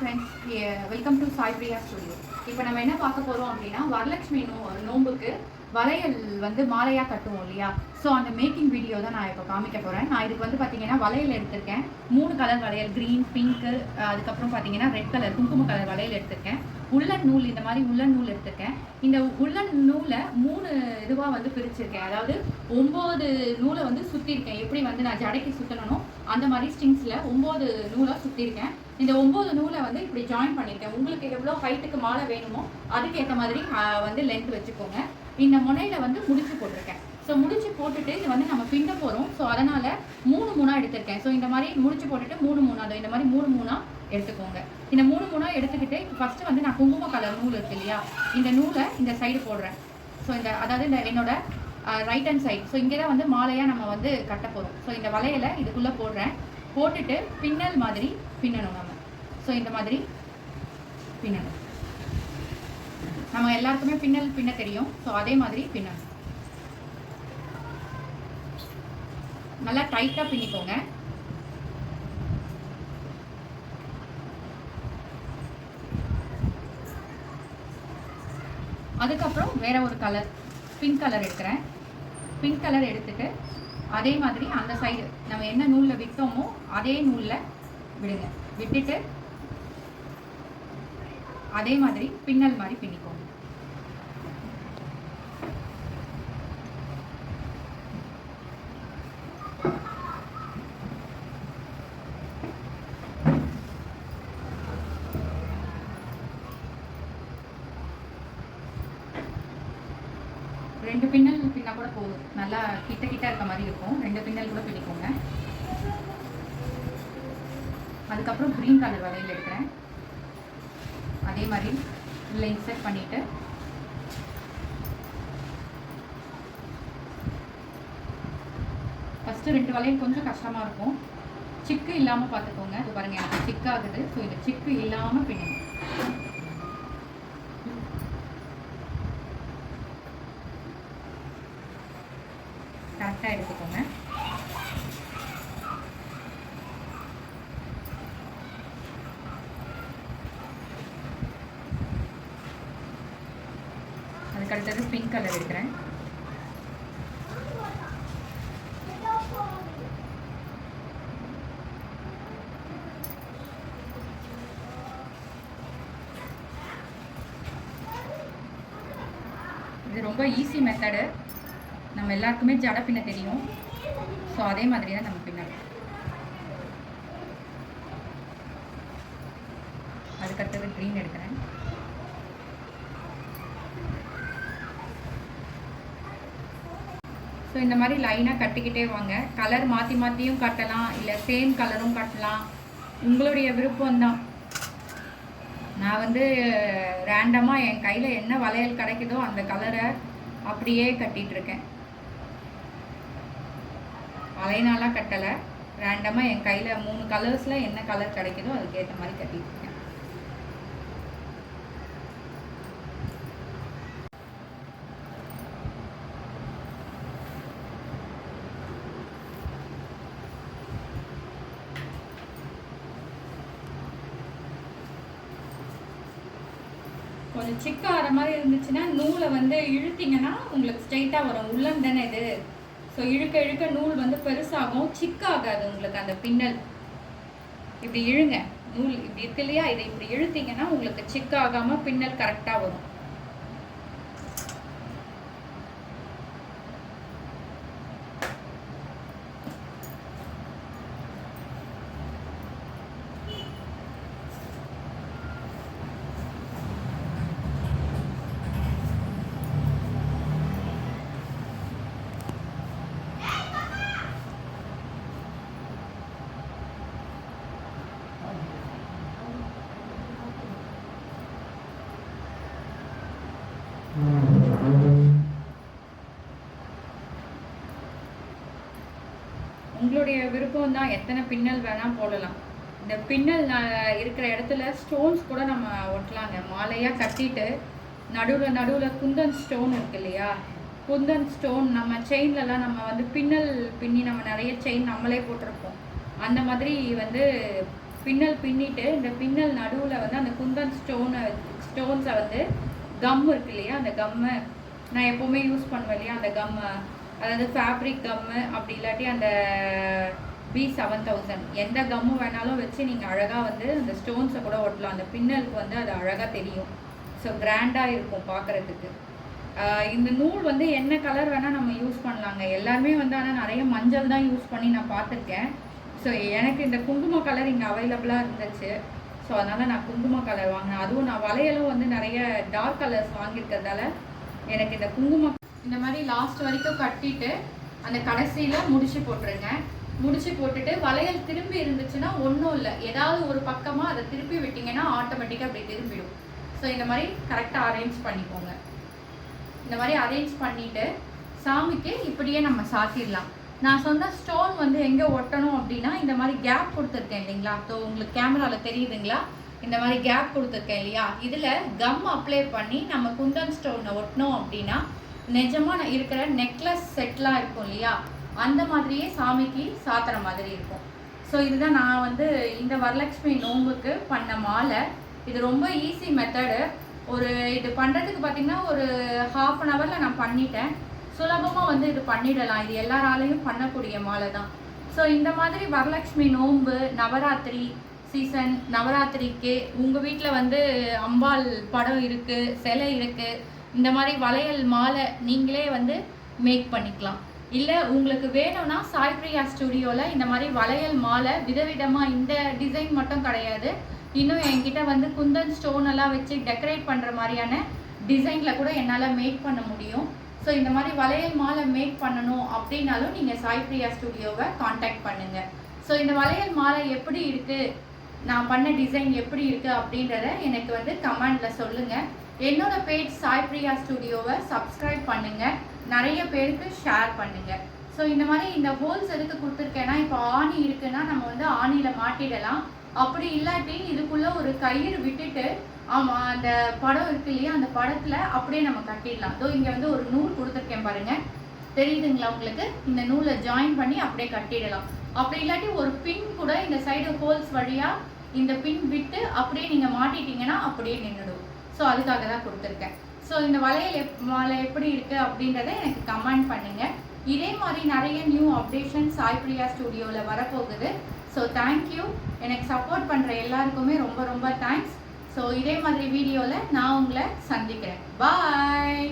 Friends, welcome to Sai Priya studio. இப்போ நம்ம என்ன பார்க்க போகிறோம் அப்படின்னா, வரலட்சுமி நோம்புக்கு வளையல் வந்து மாலையாக கட்டுவோம் இல்லையா? ஸோ அந்த மேக்கிங் வீடியோ தான் நான் இப்போ காமிக்க போகிறேன். நான் இதுக்கு வந்து பார்த்தீங்கன்னா வளையல் எடுத்திருக்கேன். 3 கலர் வளையல், க்ரீன், பிங்க்கு, அதுக்கப்புறம் பார்த்தீங்கன்னா ரெட் கலர் குங்கும கலர் வளையல் எடுத்திருக்கேன். உள்ளன் நூல், இந்த மாதிரி உள்ளன் நூல் எடுத்திருக்கேன். இந்த உள்ளன் நூலை 3 இதுவாக வந்து பிரிச்சிருக்கேன். அதாவது 9 நூலை வந்து சுற்றிருக்கேன். எப்படி வந்து நான் ஜடைக்கு சுற்றணும் அந்த மாதிரி ஸ்ட்ரிங்ஸில் 9 நூலாக சுற்றிருக்கேன். இந்த 9 நூலை வந்து இப்படி ஜாயின் பண்ணியிருக்கேன். உங்களுக்கு எவ்வளோ ஹைட்டுக்கு மாலை வேணுமோ அதுக்கேற்ற மாதிரி வந்து லென்த் வச்சுக்கோங்க. இந்த முனையில் வந்து முடிச்சு போட்டிருக்கேன். ஸோ முடிச்சு போட்டுட்டு இது வந்து நம்ம பின்ன போகிறோம். ஸோ அதனால் 3 மூணாக எடுத்திருக்கேன். ஸோ இந்த மாதிரி முடிச்சு போட்டுட்டு 3 மூணாக இந்த மாதிரி 3 மூணாக எடுத்துக்கோங்க. இந்த 3 மூணாக எடுத்துக்கிட்டு ஃபஸ்ட்டு வந்து நான் குங்கும கலர் நூல் இருக்கு இல்லையா, இந்த நூலை இந்த சைடு போடுறேன். ஸோ இந்த அதாவது இந்த என்னோட ரைட் ஹேண்ட் சைடு. ஸோ இங்கே தான் வந்து மாலையாக நம்ம வந்து கட்ட போகிறோம். ஸோ இந்த வளையலை இதுக்குள்ளே போடுறேன். போட்டுட்டு பின்னல் மாதிரி பின்னணும் நம்ம. ஸோ இந்த மாதிரி பின்னணும். நம்ம எல்லாருக்குமே பின்னல் பின்ன தெரியும். ஸோ அதே மாதிரி பின்னணும். நல்லா டைட்டாக பின்னிக்கோங்க. அதுக்கப்புறம் வேற ஒரு கலர், பிங்க் கலர் எடுக்கிறேன். பிங்க் கலர் எடுத்துட்டு அதே மாதிரி அந்த சைடு நம்ம என்ன நூலில் விட்டோமோ அதே நூலில் விடுங்க. விட்டுட்டு அதே மாதிரி பின்னல் மாதிரி பின்னிக்கோங்க. ரெண்டு பின்னல் பின்னா கூட போதும். நல்லா கிட்ட கிட்ட இருக்க மாதிரி இருக்கும். 2 பின்னல் கூட பின்னிக்கோங்க. அதுக்கப்புறம் க்ரீன் கலர் வளையல் எடுக்கிறேன். அதே மாதிரி இதில் இன்சர்ட் பண்ணிவிட்டு ஃபஸ்ட்டு 2 வளையல் கொஞ்சம் கஷ்டமாக இருக்கும். சிக்கு இல்லாமல் பார்த்துக்கோங்க. இது பாருங்கள், எனக்கு சிக்காகுது. ஸோ இந்த சிக்கு இல்லாமல் பின்னணும். கரெக்டாக எடுத்துக்கோங்க. அதுக்கு அடுத்தது பிங்க் கலர் எடுக்கிறேன். இது ரொம்ப ஈஸி மெத்தடு. நம்ம எல்லாருக்குமே ஜடை பின்ன தெரியும். ஸோ அதே மாதிரி தான் நம்ம பின்னணும். அதுக்கடுத்தது க்ரீன் எடுக்கிறேன். ஸோ இந்த மாதிரி லைனாக கட்டிக்கிட்டே வாங்க. கலர் மாற்றி மாற்றியும் கட்டலாம், இல்லை சேம் கலரும் கட்டலாம். உங்களுடைய விருப்பம்தான். நான் வந்து ரேண்டமாக என் கையில் என்ன வளையல் கிடைக்குதோ அந்த கலரை அப்படியே கட்டிகிட்ருக்கேன். அலைனாலாம் கட்டலை, ரேண்டமாக என் கையில் 3 கலர்ஸில் என்ன கலர் கிடைக்குதோ அதுக்கேற்ற மாதிரி கட்டிகிட்ருக்கேன். கொஞ்சம் சிக்க ஆகிற மாதிரி இருந்துச்சுன்னா நூலை வந்து இழுத்தீங்கன்னா உங்களுக்கு ஸ்ட்ரைட்டாக வரும். உள்ளன் தானே இது. ஸோ இழுக்க இழுக்க நூல் வந்து பெருசாகும், சிக்காகாது உங்களுக்கு அந்த பின்னல். இப்படி இழுங்க. நூல் இப்படி இருக்கு இல்லையா, இதை இப்படி இழுத்தீங்கன்னா உங்களுக்கு சிக்காகாமல் பின்னல் கரெக்டாக வரும். உங்களுடைய விருப்பம் தான், எத்தனை பின்னல் வேணால் போடலாம். இந்த பின்னல் இருக்கிற இடத்துல ஸ்டோன்ஸ் கூட நம்ம ஒட்டலாங்க. மாலையாக கட்டிட்டு நடுவில் நடுவில் குந்தன் ஸ்டோன் இருக்கு இல்லையா, குந்தன் ஸ்டோன் நம்ம செயின்லலாம் நம்ம வந்து பின்னல் பின்னி நம்ம நிறைய செயின் நம்மளே போட்டிருப்போம். அந்த மாதிரி வந்து பின்னல் பின்னிட்டு இந்த பின்னல் நடுவில் வந்து அந்த குந்தன் ஸ்டோன்ஸை வந்து கம் இருக்கு இல்லையா, அந்த கம்மை நான் எப்போவுமே யூஸ் பண்ணுவேன் இல்லையா, அந்த கம்மை, அதாவது ஃபேப்ரிக் கம்மு அப்படி இல்லாட்டி அந்த B7000 எந்த கம்மு வேணாலும் வச்சு நீங்கள் அழகாக வந்து அந்த ஸ்டோன்ஸை கூட ஒட்டலாம். அந்த பின்னலுக்கு வந்து அது அழகாக தெரியும். ஸோ கிராண்டாக இருக்கும் பார்க்குறதுக்கு. இந்த நூல் வந்து என்ன கலர் வேணால் நம்ம யூஸ் பண்ணலாங்க. எல்லாருமே வந்து ஆனால் நிறைய மஞ்சள் தான் யூஸ் பண்ணி நான் பார்த்துருக்கேன். ஸோ எனக்கு இந்த குங்கும கலர் இங்கே அவைலபிளாக இருந்துச்சு. ஸோ அதனால் நான் குங்கும கலர் வாங்கினேன். அதுவும் நான் வளையலும் வந்து நிறைய டார்க் கலர்ஸ் வாங்கியிருக்கிறதால எனக்கு இந்த குங்குமம் இந்த மாதிரி லாஸ்ட் வரைக்கும் கட்டிட்டு அந்த கடைசியில் முடிச்சு போட்டுருங்க. முடிச்சு போட்டுட்டு வளையல் திரும்பி இருந்துச்சுன்னா ஒன்றும் இல்லை, ஏதாவது ஒரு பக்கமாக அதை திருப்பி விட்டிங்கன்னா ஆட்டோமேட்டிக்காக அப்படி திரும்பிடும். ஸோ இந்த மாதிரி கரெக்டாக அரேஞ்ச் பண்ணிக்கோங்க. இந்த மாதிரி அரேஞ்ச் பண்ணிவிட்டு சாமிக்கு இப்படியே நம்ம சாத்திடலாம். நான் சொன்ன ஸ்டோன் வந்து எங்கே ஒட்டணும் அப்படின்னா இந்த மாதிரி கேப் கொடுத்துருக்கேன் இல்லைங்களா, ஸோ உங்களுக்கு கேமராவில் தெரியுதுங்களா, இந்த மாதிரி கேப் கொடுத்துருக்கேன் இல்லையா, இதில் கம் அப்ளை பண்ணி நம்ம குந்தன் ஸ்டோனை ஒட்டினோம் அப்படின்னா நிஜமாக இருக்கிற நெக்லஸ் செட்லாம் இருக்கும் இல்லையா, அந்த மாதிரியே சாமிக்கு சாத்துற மாதிரி இருக்கும். ஸோ இதுதான் நான் வந்து இந்த வரலட்சுமி நோம்புக்கு பண்ண மாலை. இது ரொம்ப ஈஸி மெத்தடு. இது பண்ணுறதுக்கு பார்த்திங்கன்னா ஒரு 1/2 அன் ஹவரில் நான் பண்ணிட்டேன். சுலபமாக வந்து இது பண்ணிடலாம். இது எல்லாராலையும் பண்ணக்கூடிய மாலை தான். ஸோ இந்த மாதிரி வரலட்சுமி நோம்பு, நவராத்திரி சீசன், நவராத்திரிக்கு உங்கள் வீட்டில் வந்து அம்பாள் படம் இருக்குது, சிலை இருக்குது, இந்த மாதிரி வளையல் மாலை நீங்களே வந்து மேக் பண்ணிக்கலாம். இல்லை உங்களுக்கு வேணும்னா சாய் பிரியா ஸ்டுடியோவில் இந்த மாதிரி வளையல் மாலை விதவிதமாக, இந்த டிசைன் மட்டும் கிடையாது, இன்னும் என்கிட்ட வந்து குந்தன் ஸ்டோன் எல்லாம் வச்சு டெக்கரேட் பண்ணுற மாதிரியான டிசைனில் கூட என்னால் மேக் பண்ண முடியும். ஸோ இந்த மாதிரி வளையல் மாலை மேக் பண்ணணும் அப்படின்னாலும் நீங்கள் சாய் பிரியா ஸ்டுடியோவை காண்டாக்ட் பண்ணுங்கள். ஸோ இந்த வளையல் மாலை எப்படி இருக்குது, நான் பண்ண டிசைன் எப்படி இருக்குது அப்படின்றத எனக்கு வந்து கமெண்டில் சொல்லுங்கள். என்னோட பேஜ் சாய் பிரியா ஸ்டுடியோவை சப்ஸ்கிரைப் பண்ணுங்கள், நிறைய பேருக்கு ஷேர் பண்ணுங்கள். ஸோ இந்த மாதிரி இந்த ஹோல்ஸ் எதுக்கு கொடுத்துருக்கேன்னா, இப்போ ஆணி இருக்குன்னா நம்ம வந்து ஆணியில் மாட்டிடலாம். அப்படி இல்லாட்டி இதுக்குள்ளே ஒரு கயிறு விட்டுட்டு ஆமாம் அந்த படம் இருக்கு இல்லையா, அந்த படத்தில் அப்படியே நம்ம கட்டிடலாம். இதோ இங்கே வந்து ஒரு நூல் கொடுத்துருக்கேன் பாருங்கள், தெரியுதுங்களா உங்களுக்கு, இந்த நூலை ஜாயின் பண்ணி அப்படியே கட்டிடலாம். அப்படி இல்லாட்டி ஒரு பின் கூட இந்த சைடு ஹோல்ஸ் வழியாக இந்த பின் விட்டு அப்படியே நீங்கள் மாட்டிட்டீங்கன்னா அப்படியே நின்றுடும். ஸோ அதுக்காக தான் கொடுத்துருக்கேன். ஸோ இந்த வளையல் மாலை எப்படி இருக்குது அப்படின்றத எனக்கு கமெண்ட் பண்ணுங்கள். இதே மாதிரி நிறைய நியூ அப்டேஷன் சாய் பிரியா ஸ்டுடியோவில் வரப்போகுது. ஸோ தேங்க்யூ, எனக்கு சப்போர்ட் பண்ணுற எல்லாருக்குமே ரொம்ப ரொம்ப தேங்க்ஸ். ஸோ இதே மாதிரி வீடியோவில் நான் உங்களை சந்திக்கிறேன். பாய்.